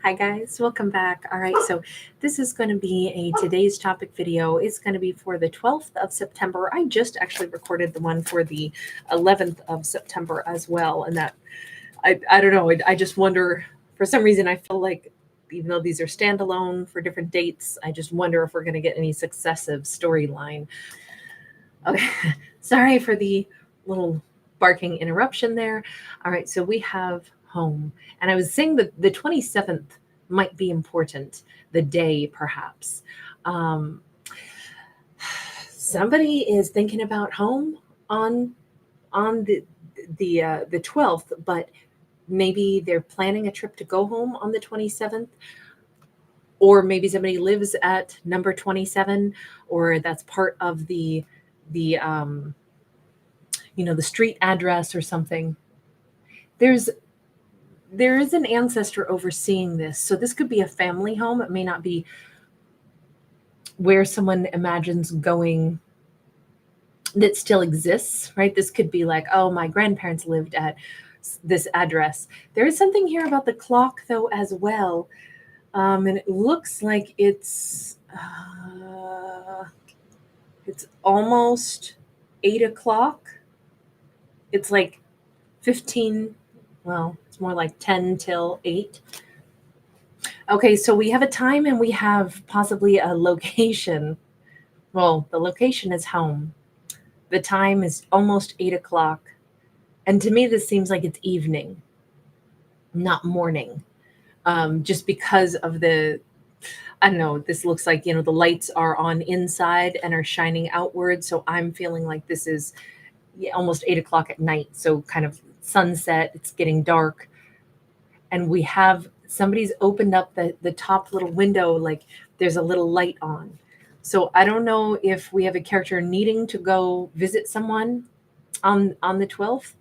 Hi guys, welcome back. All right, so this is going to be a today's topic video. It's going to be for the 12th of September. I just actually recorded the one for the 11th of September as well. And that, I don't know, I just wonder, for some reason, I feel like even though these are standalone for different dates, I just wonder if we're going to get any successive storyline. Okay, sorry for the little barking interruption there. All right, so we have home. And I was saying that the 27th might be important, the day perhaps. Um, Somebody is thinking about home on the 12th, but maybe they're planning a trip to go home on the 27th, or maybe somebody lives at number 27, or that's part of the the street address or something. There's there is an ancestor overseeing this. So this could be a family home. It may not be where someone imagines going that still exists, right? This could be like, oh, my grandparents lived at this address. There is something here about the clock, though, as well. And it looks like it's almost 8 o'clock. It's like 15, well, it's more like 10 till 8. Okay, so we have a time and we have possibly a location. Well, the location is home. The time is almost 8 o'clock. And to me, this seems like it's evening, not morning. Just because of I don't know, this looks like, the lights are on inside and are shining outward. So I'm feeling like this is almost 8 o'clock at night. So kind of sunset, it's getting dark. And we have somebody's opened up the top little window, like there's a little light on. So I don't know if we have a character needing to go visit someone on the 12th,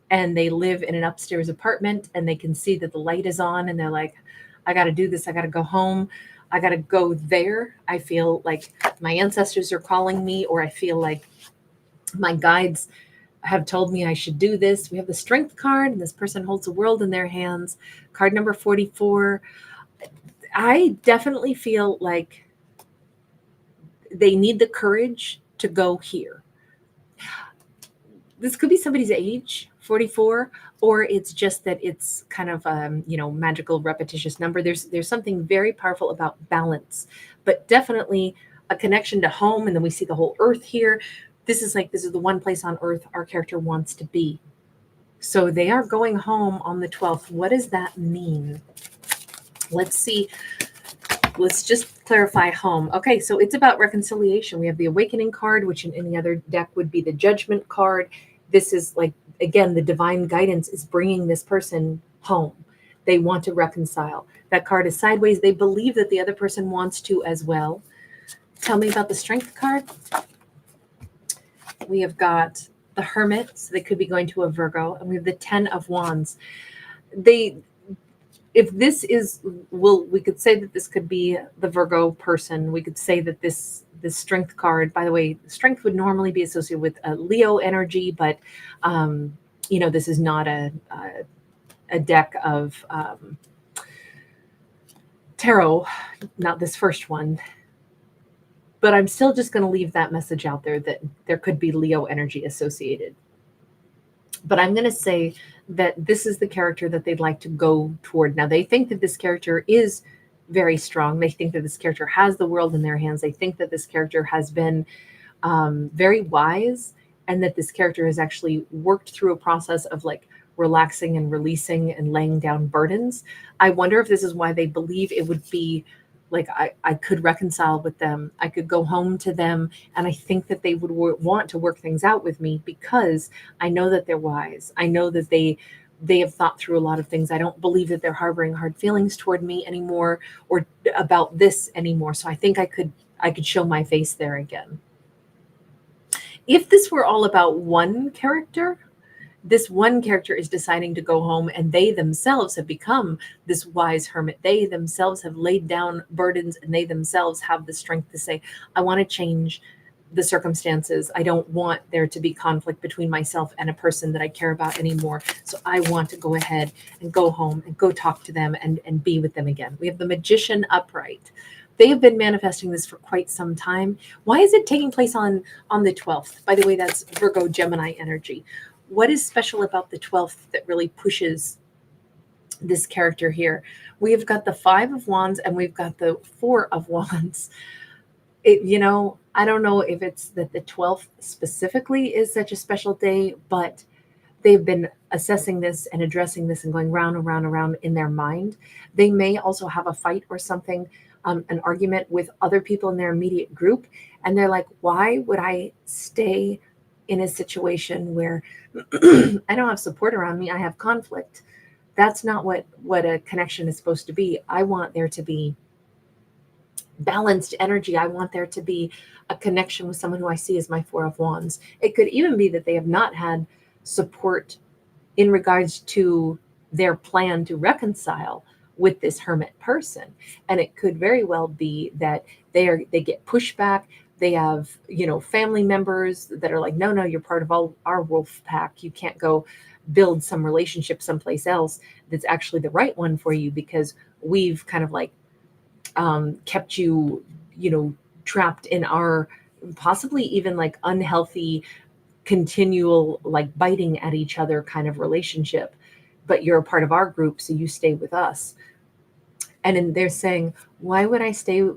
and they live in an upstairs apartment and they can see that the light is on and they're like, I got to do this. I got to go home. I got to go there. I feel like my ancestors are calling me, or I feel like my guides have told me I should do this. We have the strength card, and this person holds the world in their hands. Card number 44. I definitely feel like they need the courage to go here. This could be somebody's age, 44, or it's just that it's kind of magical repetitious number. There's something very powerful about balance, but definitely a connection to home. And then we see the whole earth here. This is the one place on earth our character wants to be. So they are going home on the 12th. What does that mean? Let's see. Let's just clarify home. Okay, so it's about reconciliation. We have the awakening card, which in any other deck would be the judgment card. This is like, again, the divine guidance is bringing this person home. They want to reconcile. That card is sideways. They believe that the other person wants to as well. Tell me about the strength card. We have got the Hermit, so they could be going to a Virgo, and we have the 10 of Wands. If this is, we could say that this could be the Virgo person. We could say that this strength card, by the way, strength would normally be associated with a Leo energy, but this is not a deck of tarot, not this first one. But I'm still just going to leave that message out there that there could be Leo energy associated. But I'm going to say that this is the character that they'd like to go toward. Now, they think that this character is very strong. They think that this character has the world in their hands. They think that this character has been very wise, and that this character has actually worked through a process of like relaxing and releasing and laying down burdens. I wonder if this is why they believe it would be like I could reconcile with them. I could go home to them. And I think that they would want to work things out with me, because I know that they're wise. I know that they have thought through a lot of things. I don't believe that they're harboring hard feelings toward me anymore, or about this anymore. So I think I could show my face there again. If this were all about one character, this one character is deciding to go home, and they themselves have become this wise hermit. They themselves have laid down burdens, and they themselves have the strength to say, I want to change. the circumstances. I don't want there to be conflict between myself and a person that I care about anymore. So I want to go ahead and go home and go talk to them and be with them again. We have the Magician upright. They have been manifesting this for quite some time. Why is it taking place on the 12th? By the way, that's Virgo Gemini energy. What is special about the 12th that really pushes this character here? We've got the 5 of Wands and we've got the 4 of Wands. I don't know if it's that the 12th specifically is such a special day, but they've been assessing this and addressing this and going round and round and round in their mind. They may also have a fight or something, an argument with other people in their immediate group. And they're like, why would I stay in a situation where I don't have support around me? I have conflict. That's not what a connection is supposed to be. I want there to be balanced energy. I want there to be a connection with someone who I see as my 4 of Wands. It could even be that they have not had support in regards to their plan to reconcile with this hermit person. And it could very well be that they get pushback. They have, family members that are like, no, you're part of our wolf pack. You can't go build some relationship someplace else that's actually the right one for you, because we've kind of like kept you, trapped in our possibly even like unhealthy, continual, like biting at each other kind of relationship. But you're a part of our group, so you stay with us. And they're saying, why would I stay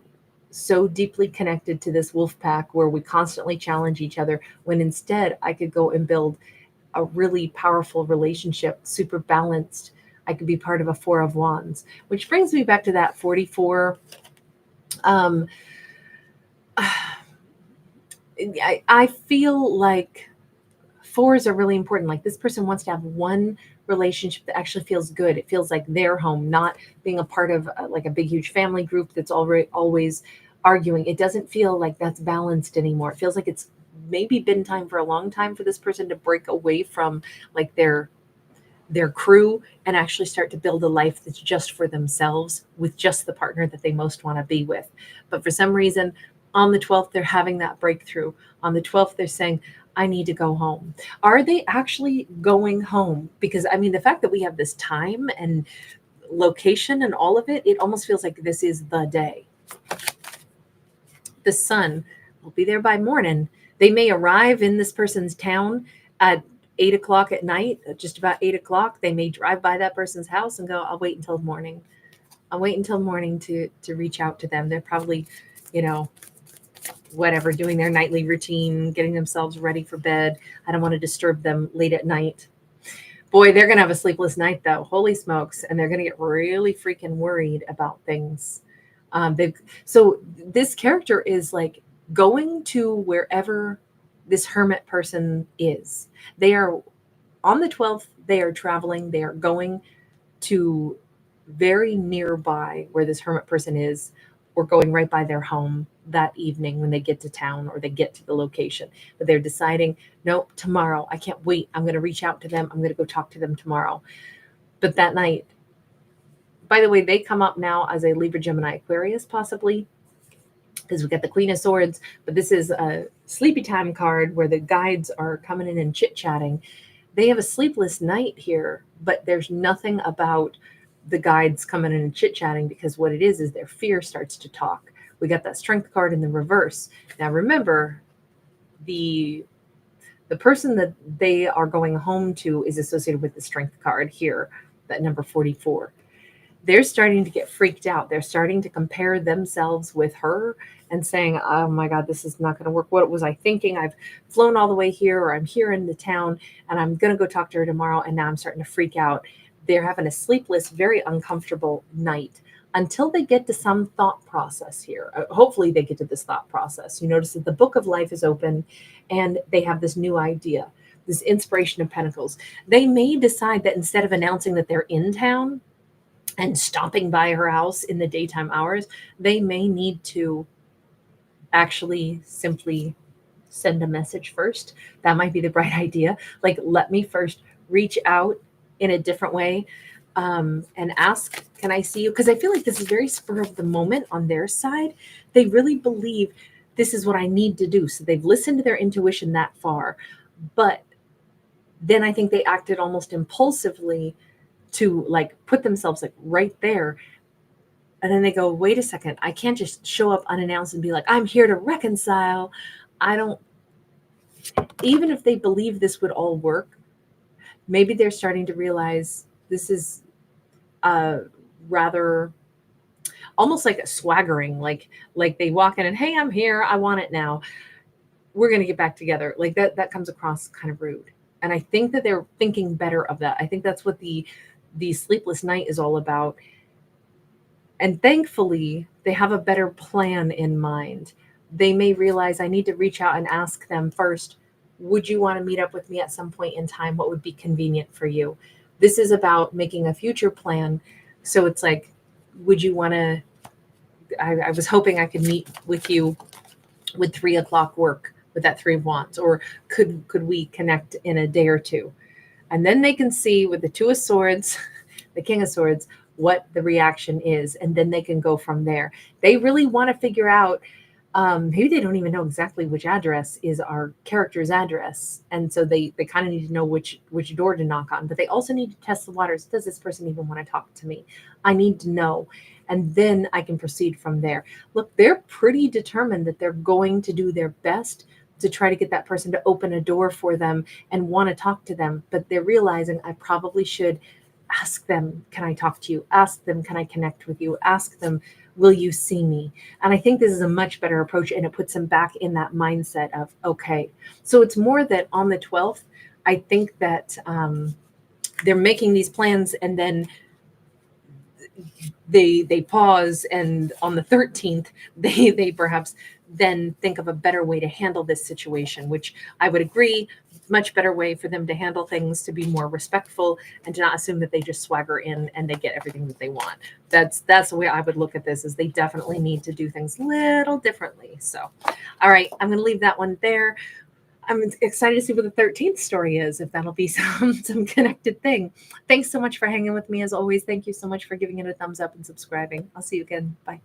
so deeply connected to this wolf pack where we constantly challenge each other, when instead I could go and build a really powerful relationship, super balanced. I could be part of a 4 of Wands, which brings me back to that 44. I feel like 4s are really important. Like, this person wants to have one relationship that actually feels good. It feels like their home, not being a part of like a big, huge family group that's always arguing. It doesn't feel like that's balanced anymore. It feels like it's maybe been time for a long time for this person to break away from like their crew and actually start to build a life that's just for themselves with just the partner that they most want to be with. But for some reason, on the 12th, they're having that breakthrough. On the 12th, they're saying, I need to go home. Are they actually going home? Because I mean, the fact that we have this time and location and all of it, it almost feels like this is the day. The sun will be there by morning. They may arrive in this person's town at 8 o'clock at night, just about 8 o'clock. They may drive by that person's house and go, I'll wait until morning. I'll wait until morning to reach out to them. They're probably, whatever, doing their nightly routine, getting themselves ready for bed. I don't want to disturb them late at night. Boy, they're going to have a sleepless night, though. Holy smokes. And they're going to get really freaking worried about things. So this character is like going to wherever this hermit person is. They are on the 12th. They are traveling. They are going to very nearby where this hermit person is, or going right by their home that evening when they get to town or they get to the location. But they're deciding, nope, tomorrow, I can't wait. I'm going to reach out to them. I'm going to go talk to them tomorrow. But that night, by the way, they come up now as a Libra, Gemini, Aquarius, possibly, because we got the Queen of Swords. But this is a sleepy time card where the guides are coming in and chit-chatting. They have a sleepless night here, but there's nothing about the guides coming in and chit-chatting, because what it is their fear starts to talk. We got that Strength card in the reverse. Now remember, the person that they are going home to is associated with the Strength card here, that number 44. They're starting to get freaked out. They're starting to compare themselves with her and saying, oh my God, this is not going to work. What was I thinking? I've flown all the way here, or I'm here in the town and I'm going to go talk to her tomorrow. And now I'm starting to freak out. They're having a sleepless, very uncomfortable night until they get to some thought process here. Hopefully they get to this thought process. You notice that the book of life is open and they have this new idea, this inspiration of pentacles. They may decide that instead of announcing that they're in town and stopping by her house in the daytime hours, they may need to actually simply send a message first. That might be the bright idea. Like, let me first reach out in a different way and ask, can I see you? Because I feel like this is very spur of the moment on their side. They really believe this is what I need to do. So they've listened to their intuition that far. But then I think they acted almost impulsively to like put themselves like right there. And then they go, wait a second, I can't just show up unannounced and be like, I'm here to reconcile. I don't, even if they believe this would all work, maybe they're starting to realize this is rather almost like a swaggering, like they walk in and, hey, I'm here, I want it now. We're going to get back together. Like that comes across kind of rude. And I think that they're thinking better of that. I think that's what the sleepless night is all about. And thankfully, they have a better plan in mind. They may realize I need to reach out and ask them first, would you want to meet up with me at some point in time? What would be convenient for you? This is about making a future plan. So it's like, would you want to, I was hoping I could meet with you. Would 3 o'clock work with that 3 of Wands? Or could we connect in a day or two? And then they can see with the 2 of Swords, the King of Swords, what the reaction is, and then they can go from there. They really want to figure out, maybe they don't even know exactly which address is our character's address, and so they kind of need to know which door to knock on, but they also need to test the waters. Does this person even want to talk to me? I need to know, and then I can proceed from there. Look, they're pretty determined that they're going to do their best to try to get that person to open a door for them and want to talk to them, but they're realizing I probably should ask them, can I talk to you? Ask them, can I connect with you? Ask them, will you see me? And I think this is a much better approach, and it puts them back in that mindset of, okay. So it's more that on the 12th, I think that they're making these plans, and then they pause, and on the 13th, they perhaps then think of a better way to handle this situation, which I would agree, much better way for them to handle things, to be more respectful and to not assume that they just swagger in and they get everything that they want. That's the way I would look at this, is they definitely need to do things a little differently. So, all right, I'm going to leave that one there. I'm excited to see what the 13th story is, if that'll be some connected thing. Thanks so much for hanging with me as always. Thank you so much for giving it a thumbs up and subscribing. I'll see you again. Bye.